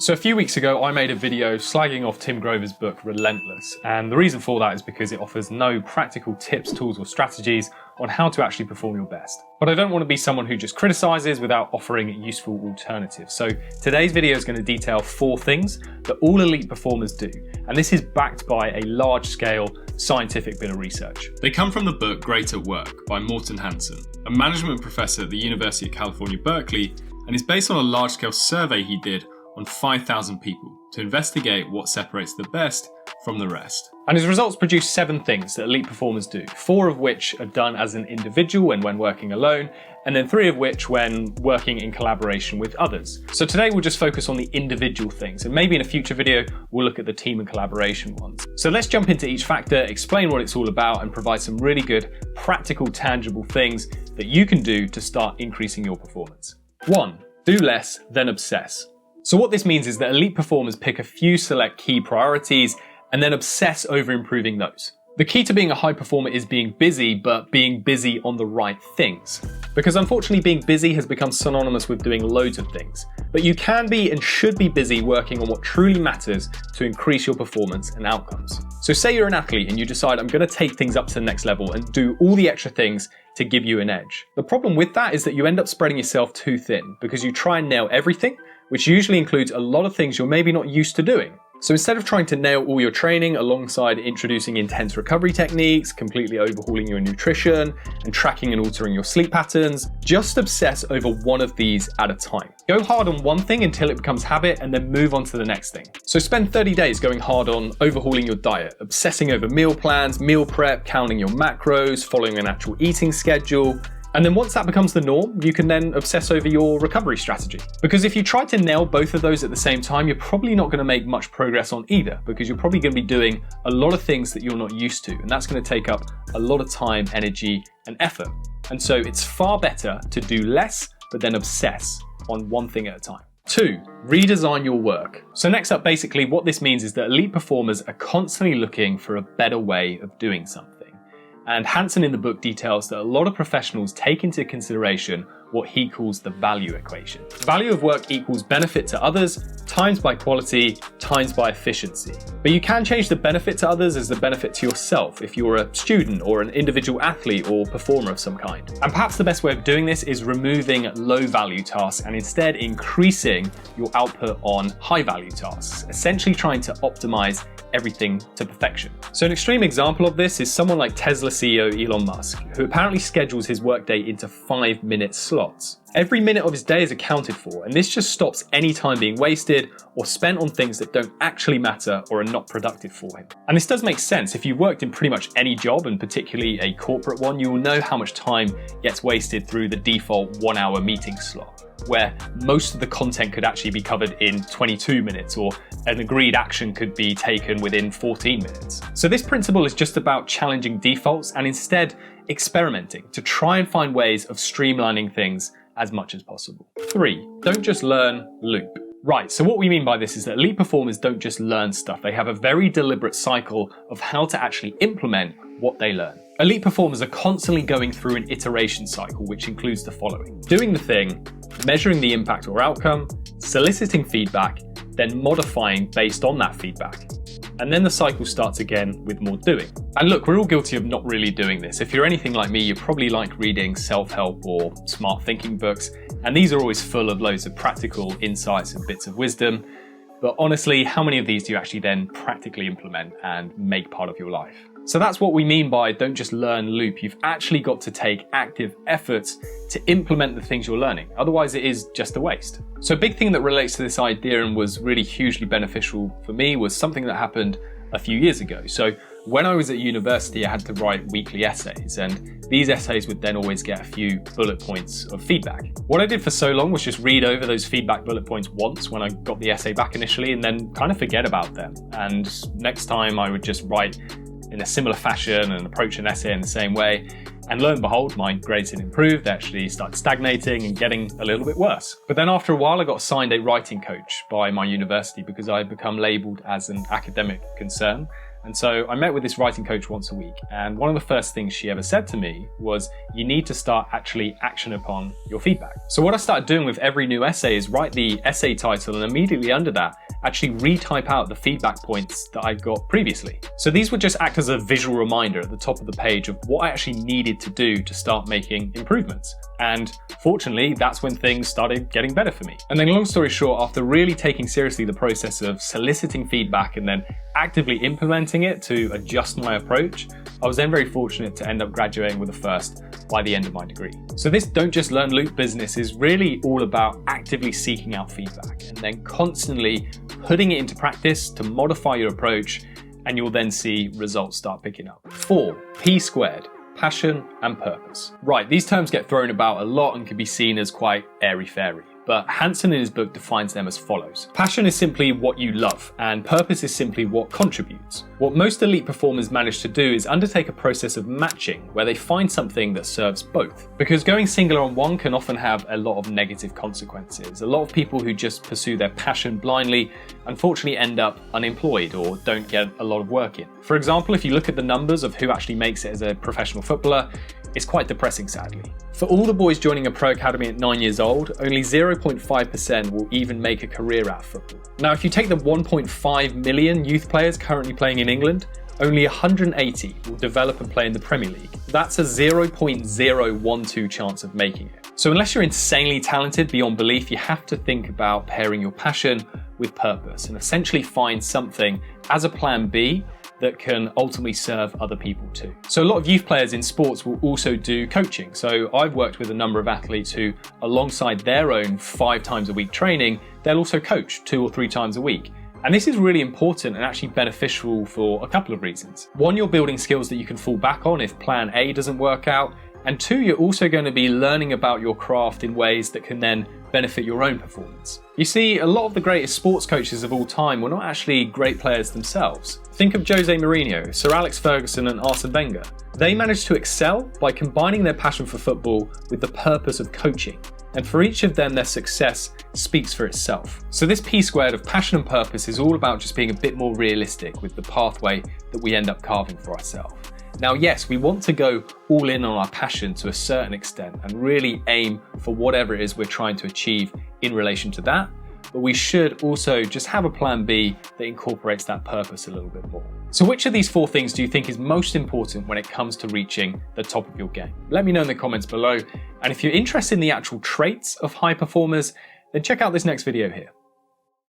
So a few weeks ago, I made a video slagging off Tim Grover's book, Relentless. And the reason for that is because it offers no practical tips, tools, or strategies on how to actually perform your best. But I don't want to be someone who just criticizes without offering useful alternatives. So today's video is going to detail 4 things that all elite performers do. And this is backed by a large-scale scientific bit of research. They come from the book Great at Work by Morten Hansen, a management professor at the University of California, Berkeley, and is based on a large-scale survey he did on 5,000 people to investigate what separates the best from the rest. And his results produce 7 things that elite performers do, 4 of which are done as an individual and when working alone, and then 3 of which when working in collaboration with others. So today we'll just focus on the individual things, and maybe in a future video we'll look at the team and collaboration ones. So let's jump into each factor, explain what it's all about, and provide some really good, practical, tangible things that you can do to start increasing your performance. 1. Do less, then obsess. So what this means is that elite performers pick a few select key priorities and then obsess over improving those. The key to being a high performer is being busy, but being busy on the right things. Because unfortunately being busy has become synonymous with doing loads of things. But you can be and should be busy working on what truly matters to increase your performance and outcomes. So say you're an athlete and you decide, I'm going to take things up to the next level and do all the extra things to give you an edge. The problem with that is that you end up spreading yourself too thin because you try and nail everything, which usually includes a lot of things you're maybe not used to doing. So instead of trying to nail all your training alongside introducing intense recovery techniques, completely overhauling your nutrition, and tracking and altering your sleep patterns, just obsess over one of these at a time. Go hard on one thing until it becomes habit and then move on to the next thing. So spend 30 days going hard on overhauling your diet, obsessing over meal plans, meal prep, counting your macros, following an actual eating schedule. And then once that becomes the norm, you can then obsess over your recovery strategy. Because if you try to nail both of those at the same time, you're probably not going to make much progress on either, because you're probably going to be doing a lot of things that you're not used to. And that's going to take up a lot of time, energy, and effort. And so it's far better to do less, but then obsess on one thing at a time. 2. Redesign your work. So next up, basically what this means is that elite performers are constantly looking for a better way of doing something. And Hansen in the book details that a lot of professionals take into consideration what he calls the value equation. Value of work equals benefit to others, times by quality, times by efficiency. But you can change the benefit to others as the benefit to yourself if you're a student or an individual athlete or performer of some kind. And perhaps the best way of doing this is removing low value tasks and instead increasing your output on high value tasks, essentially trying to optimize everything to perfection. So an extreme example of this is someone like Tesla CEO Elon Musk, who apparently schedules his workday into 5-minute slots. Every minute of his day is accounted for, and this just stops any time being wasted or spent on things that don't actually matter or are not productive for him. And this does make sense. If you've worked in pretty much any job, and particularly a corporate one, you will know how much time gets wasted through the default 1-hour meeting slot, where most of the content could actually be covered in 22 minutes, or an agreed action could be taken within 14 minutes. So this principle is just about challenging defaults and instead experimenting to try and find ways of streamlining things as much as possible. 3. Don't just learn, loop. Right, so what we mean by this is that elite performers don't just learn stuff, they have a very deliberate cycle of how to actually implement what they learn. Elite performers are constantly going through an iteration cycle, which includes the following: doing the thing, measuring the impact or outcome, soliciting feedback, then modifying based on that feedback. And then the cycle starts again with more doing. And look, we're all guilty of not really doing this. If you're anything like me, you probably like reading self-help or smart thinking books, and these are always full of loads of practical insights and bits of wisdom. But honestly, how many of these do you actually then practically implement and make part of your life? So that's what we mean by don't just learn, loop. You've actually got to take active efforts to implement the things you're learning. Otherwise it is just a waste. So a big thing that relates to this idea and was really hugely beneficial for me was something that happened a few years ago. So when I was at university, I had to write weekly essays, and these essays would then always get a few bullet points of feedback. What I did for so long was just read over those feedback bullet points once when I got the essay back initially, and then kind of forget about them. And next time I would just write in a similar fashion and approach an essay in the same way. And lo and behold, my grades had improved. They actually started stagnating and getting a little bit worse. But then after a while, I got assigned a writing coach by my university because I had become labelled as an academic concern. And so I met with this writing coach once a week, and one of the first things she ever said to me was, you need to start actually action upon your feedback. So what I started doing with every new essay is write the essay title, and immediately under that, actually retype out the feedback points that I got previously. So these would just act as a visual reminder at the top of the page of what I actually needed to do to start making improvements. And fortunately, that's when things started getting better for me. And then long story short, after really taking seriously the process of soliciting feedback and then actively implementing it to adjust my approach, I was then very fortunate to end up graduating with a first by the end of my degree. So this don't just learn loop business is really all about actively seeking out feedback and then constantly putting it into practice to modify your approach, and you'll then see results start picking up. 4, P squared. Passion and purpose. Right, these terms get thrown about a lot and can be seen as quite airy-fairy, but Hansen in his book defines them as follows. Passion is simply what you love, and purpose is simply what contributes. What most elite performers manage to do is undertake a process of matching, where they find something that serves both. Because going singular on one can often have a lot of negative consequences. A lot of people who just pursue their passion blindly unfortunately end up unemployed or don't get a lot of work in. For example, if you look at the numbers of who actually makes it as a professional footballer, it's quite depressing, sadly. For all the boys joining a pro academy at 9 years old, only 0.5% will even make a career out of football. Now, if you take the 1.5 million youth players currently playing in England, only 180 will develop and play in the Premier League. That's a 0.012 chance of making it. So unless you're insanely talented beyond belief, you have to think about pairing your passion with purpose and essentially find something as a plan B that can ultimately serve other people too. So a lot of youth players in sports will also do coaching. So I've worked with a number of athletes who, alongside their own 5 times a week training, they'll also coach 2 or 3 times a week. And this is really important and actually beneficial for a couple of reasons. 1, you're building skills that you can fall back on if plan A doesn't work out. And 2, you're also going to be learning about your craft in ways that can then benefit your own performance. You see, a lot of the greatest sports coaches of all time were not actually great players themselves. Think of Jose Mourinho, Sir Alex Ferguson and Arsene Wenger. They managed to excel by combining their passion for football with the purpose of coaching. And for each of them, their success speaks for itself. So this P squared of passion and purpose is all about just being a bit more realistic with the pathway that we end up carving for ourselves. Now, yes, we want to go all in on our passion to a certain extent and really aim for whatever it is we're trying to achieve in relation to that, but we should also just have a plan B that incorporates that purpose a little bit more. So which of these 4 things do you think is most important when it comes to reaching the top of your game? Let me know in the comments below, and if you're interested in the actual traits of high performers, then check out this next video here.